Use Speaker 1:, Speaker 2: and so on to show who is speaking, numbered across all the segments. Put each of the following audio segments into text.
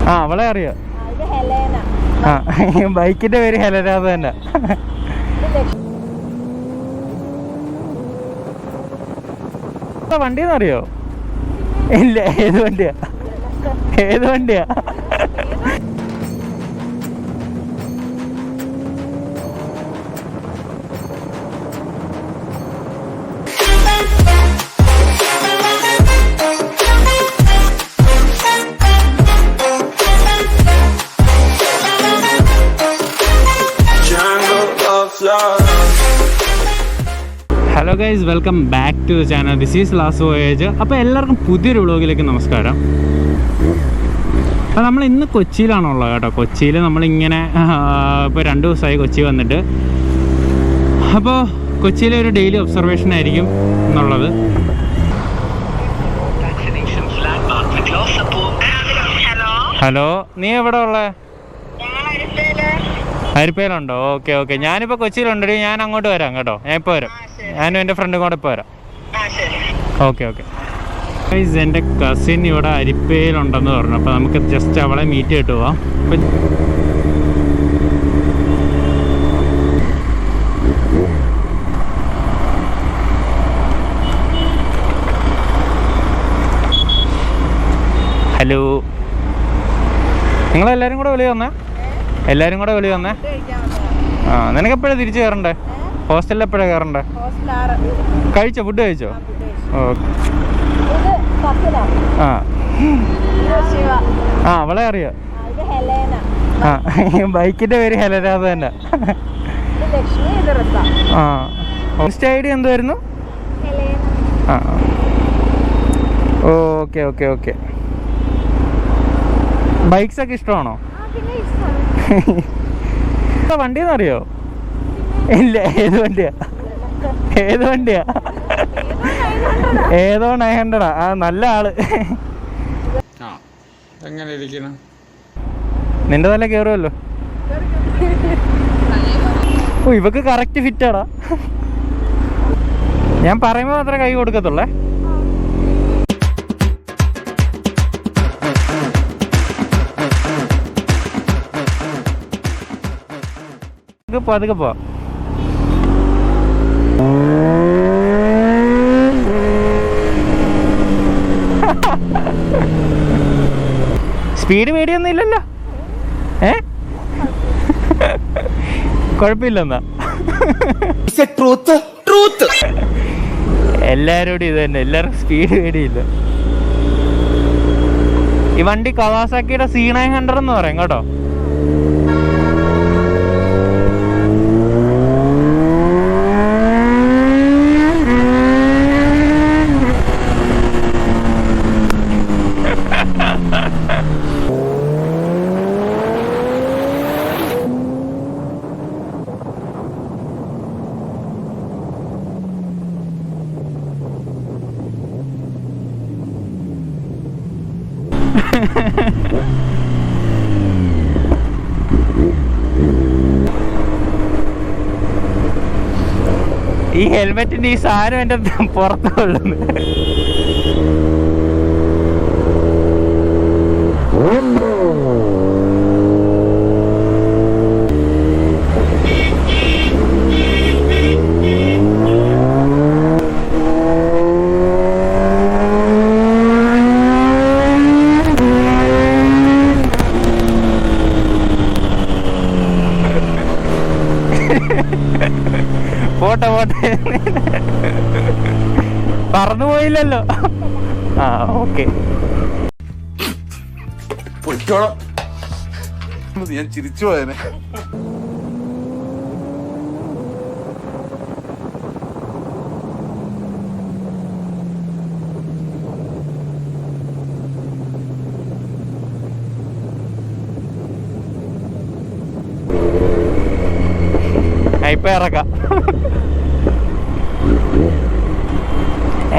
Speaker 1: ആ അവളെ അറിയാം. ആ ബൈക്കിന്റെ പേര് ഹെലന തന്നെ. വണ്ടിന്ന് അറിയോ? ഇല്ല. ഏത് വണ്ടിയാ? ഏത് വണ്ടിയാ? Hello guys, welcome back to the channel. This is last voyage. അപ്പോൾ എല്ലാവർക്കും പുതിയൊരു വ്ളോഗിലേക്ക് നമസ്കാരം. അപ്പോൾ നമ്മൾ ഇന്ന് കൊച്ചിയിലാണുള്ളത് കേട്ടോ. കൊച്ചിയിൽ നമ്മളിങ്ങനെ ഇപ്പോൾ 2 ദിവസമായി കൊച്ചി വന്നിട്ട്. അപ്പോൾ കൊച്ചിയിലെ ഒരു ഡെയിലി ഒബ്സർവേഷൻ ആയിരിക്കും എന്നുള്ളത്. ഹലോ, നീ എവിടെ ഉള്ളത്? ഹരിപ്പയിലുണ്ടോ? Okay okay. ഞാനിപ്പോൾ കൊച്ചിയിലുണ്ട്. ഞാൻ അങ്ങോട്ട് വരാം കേട്ടോ. ഞാൻ ഇപ്പോൾ വരാം. ഞാനും എൻ്റെ ഫ്രണ്ടും കൂടെ ഇപ്പോൾ വരാം. Okay okay. എൻ്റെ കസിൻ ഇവിടെ ഹരിപ്പയിലുണ്ടെന്ന് പറഞ്ഞു. അപ്പോൾ നമുക്ക് ജസ്റ്റ് അവളെ മീറ്റ് ചെയ്തിട്ട് പോവാം. ഹലോ, നിങ്ങളെല്ലാവരും കൂടെ വിളി വന്നേ? എല്ലാവരും കൂടെ വിളി വന്നേ? ആ, നിനക്ക് എപ്പോഴാണ് തിരിച്ചു കയറണ്ടേ? ഹോസ്റ്റലിൽ എപ്പോഴാണ് കയറണ്ടേ? കഴിച്ചോ? ഫുഡ് കഴിച്ചോ? ഓക്കെ. ആ ആ അവളെ അറിയാം. ആ ബൈക്കിന്റെ പേര് ഹെലന തന്നെ. ആ ഇൻസ്റ്റ ഐ ഡി എന്തായിരുന്നു? ആ ഓക്കെ ഓക്കെ ഓക്കെ. ബൈക്സ് ഒക്കെ ഇഷ്ടമാണോ? വണ്ടിന്ന് അറിയോ? ഇല്ല. ഏത് വണ്ടിയാ? ഏത് വണ്ടിയാ? ഏതോ 900. ആ നല്ല ആള്.
Speaker 2: എങ്ങനെ ഇരിക്കണം?
Speaker 1: നിന്റെ തല കേറുമല്ലോ. ഓ ഇവക്ക് കറക്റ്റ് ഫിറ്റാടാ. ഞാൻ പറയുമ്പോ മാത്രമേ കൈ കൊടുക്കത്തുള്ളേ. പതുക്കെ പോ. സ്പീഡ് പേടിയൊന്നും ഇല്ലല്ലോ. കുഴപ്പമില്ലെന്നാ. എല്ലാരോടും ഇത് തന്നെ. എല്ലാവർക്കും സ്പീഡ് പേടിയില്ല. ഈ വണ്ടി കവാസാക്കിയുടെ Z900 എന്ന് പറയും കേട്ടോ. ഈ ഹെൽമെറ്റിന്റെ ഈ സാധനം എൻ്റെ പുറത്ത് കൊള്ളുന്നു. പോട്ടെ പോട്ടെ, പറന്നു പോയില്ലല്ലോ. ആ ഓക്കെ.
Speaker 2: ഞാൻ ചിരിച്ചു പോയനെ.
Speaker 1: ഇപ്പൊ ഇറക്കാം.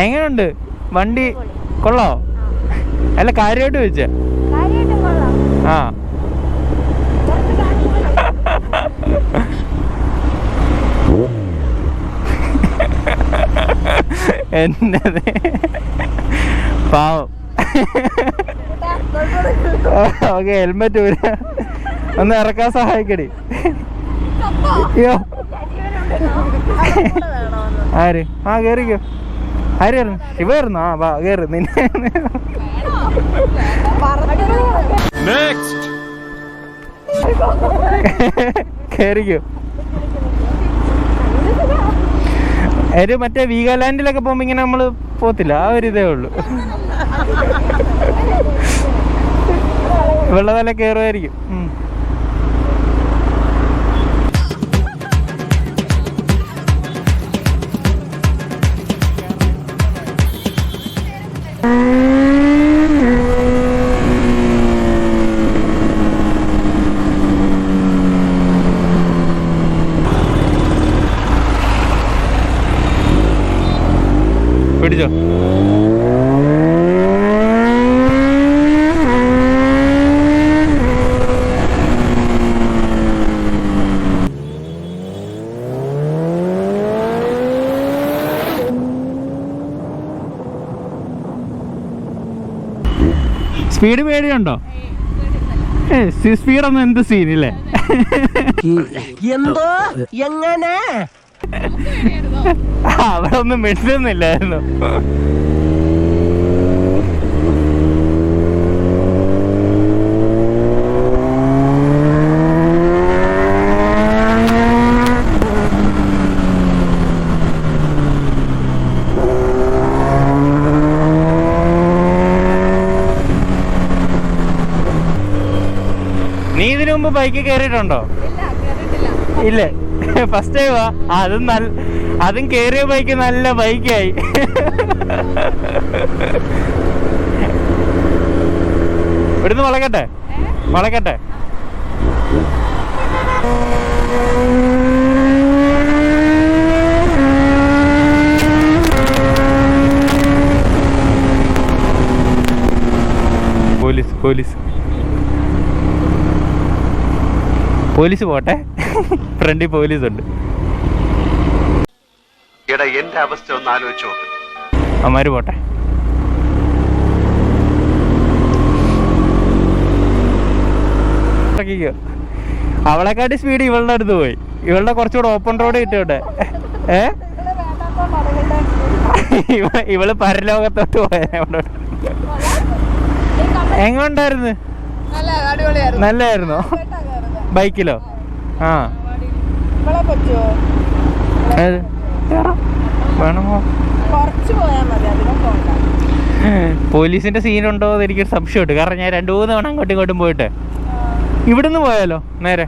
Speaker 1: എങ്ങനുണ്ട് വണ്ടി? കൊള്ളാവോ? അല്ല കാര്യമായിട്ട് ചോദിച്ചേ. ആ എന്നത് പാവം. ഓക്കെ ഹെൽമെറ്റ് ഊര ഒന്ന് ഇറക്കാൻ സഹായിക്കടി. അയ്യോ ആര്? ആ കേറിക്കോ. ആരായിരുന്നു? ശിവായിരുന്നു. ആ വാ കേറ്. നിന്നെ കേറിക്കോ. ഒരു മറ്റേ വീഗാലാൻഡിലൊക്കെ പോകുമ്പോ ഇങ്ങനെ നമ്മള് പോത്തില്ല, ആ ഒരു ഇതേ ഉള്ളു. വെള്ളതല കേറുമായിരിക്കും. പിടിച്ചോ. സ്പീഡ് പേടിയുണ്ടോ? സ്പീഡൊന്നും എന്ത് സീനില്ലേ?
Speaker 3: എന്തോ എങ്ങനെ
Speaker 1: അവിടെ ഒന്നും മിണ്ടുന്നില്ലായിരുന്നു. നീ ഇതിനു മുമ്പ് ബൈക്ക് കയറിയിട്ടുണ്ടോ? ഇല്ലേ, ഫസ്റ്റ് ടൈമാ. അതും കേറിയ ബൈക്ക് നല്ല ബൈക്കായി. ഇവിടുന്ന് വളക്കട്ടെ. പോലീസ് പോട്ടെ. ഫ്രണ്ടിൽ പോലീസ് ഉണ്ട്.
Speaker 4: എന്റെ അവസ്ഥ ഒന്ന് ആലോചിച്ചോ.
Speaker 1: അമ്മാര് പോട്ടെ. അവളെക്കാട്ടി സ്പീഡ് ഇവളുടെ അടുത്ത് പോയി. ഇവളുടെ കുറച്ചുകൂടെ ഓപ്പൺ റോഡ് കിട്ടിയോട്ടെ. ഇവള് പരലോകത്തോട്ട് പോയ. എങ്ങോട്ടായിരുന്നു? നല്ലായിരുന്നോ? ബൈക്കിലോ? ആ വേണമോ? പോലീസിന്റെ സീനുണ്ടോ എന്ന് എനിക്കൊരു സംശയമുണ്ട്. കാരണം ഞാൻ 2-3 തവണ അങ്ങോട്ടും ഇങ്ങോട്ടും പോയിട്ട്. ഇവിടുന്ന് പോയാലോ നേരെ?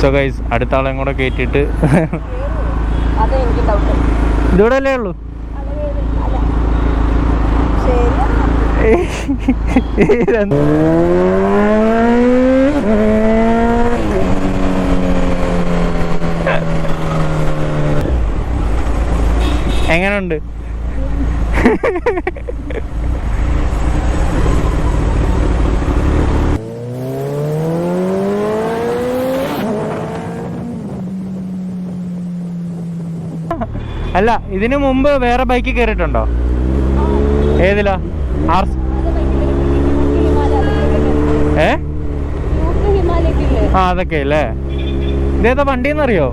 Speaker 1: സോ ഗൈസ്, അടുത്ത ആളെയും കൂടെ കയറ്റിയിട്ട് ഇതൂടെ അല്ലേ ഉള്ളൂ. എങ്ങനുണ്ട്? അല്ല, ഇതിനു മുമ്പ് വേറെ ബൈക്ക് കയറിയിട്ടുണ്ടോ? ഏതിലാ? ആ അതൊക്കെ അല്ലേ. ഇതേതാ വണ്ടിന്നറിയോ?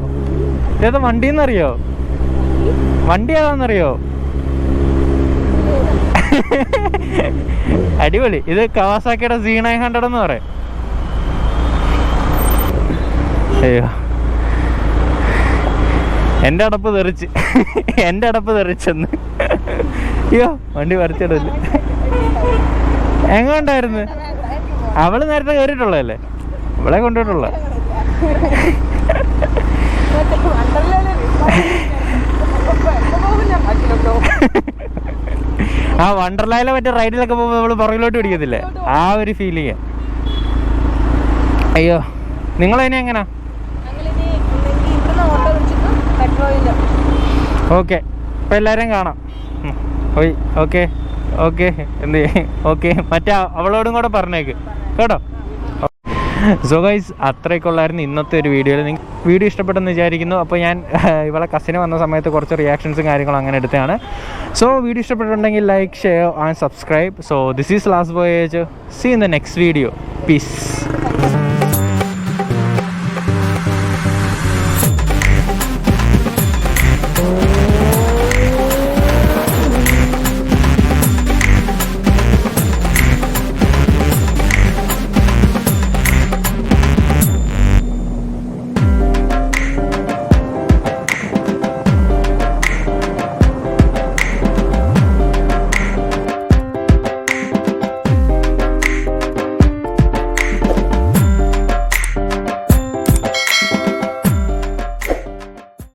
Speaker 1: വണ്ടി ഏതാന്നറിയോ? അടിപൊളി. ഇത് കവാസാക്കിയുടെ Z900 എന്ന് പറയും. അയ്യോ, എൻ്റെ അടപ്പ് തെറിച്ചെന്ന്. അയ്യോ, വണ്ടി വരച്ചിടല്ലേ. എങ്ങോട്ടായിരുന്നു? അവള് നേരത്തെ കയറിയിട്ടുള്ളതല്ലേ? അവളെ കൊണ്ടുപോയിട്ടുള്ള. ആ വണ്ടർലായിലെ മറ്റേ റൈഡിലൊക്കെ പോകുമ്പോൾ നമ്മള് പുറകിലോട്ട് പിടിക്കത്തില്ലേ? ആ ഒരു ഫീലിങ്. അയ്യോ, നിങ്ങളതിനെ എങ്ങനാ? ഓക്കെ, ഇപ്പം എല്ലാവരും കാണാം. ഓക്കെ. ഓക്കെ എന്ത് ഓക്കെ മറ്റേ അവളോടും കൂടെ പറഞ്ഞേക്ക് കേട്ടോ. സോ ഗൈസ് അത്രയൊക്കെ ഉള്ളായിരുന്നു ഇന്നത്തെ ഒരു വീഡിയോയിൽ. നിങ്ങൾക്ക് വീഡിയോ ഇഷ്ടപ്പെട്ടെന്ന് വിചാരിക്കുന്നു. അപ്പോൾ ഞാൻ ഇവളെ കസിന് വന്ന സമയത്ത് കുറച്ച് റിയാക്ഷൻസും കാര്യങ്ങളും അങ്ങനെ എടുത്തതാണ്. സോ വീഡിയോ ഇഷ്ടപ്പെട്ടിട്ടുണ്ടെങ്കിൽ like, share and subscribe. So this is last voyage. See in the next video. Piece.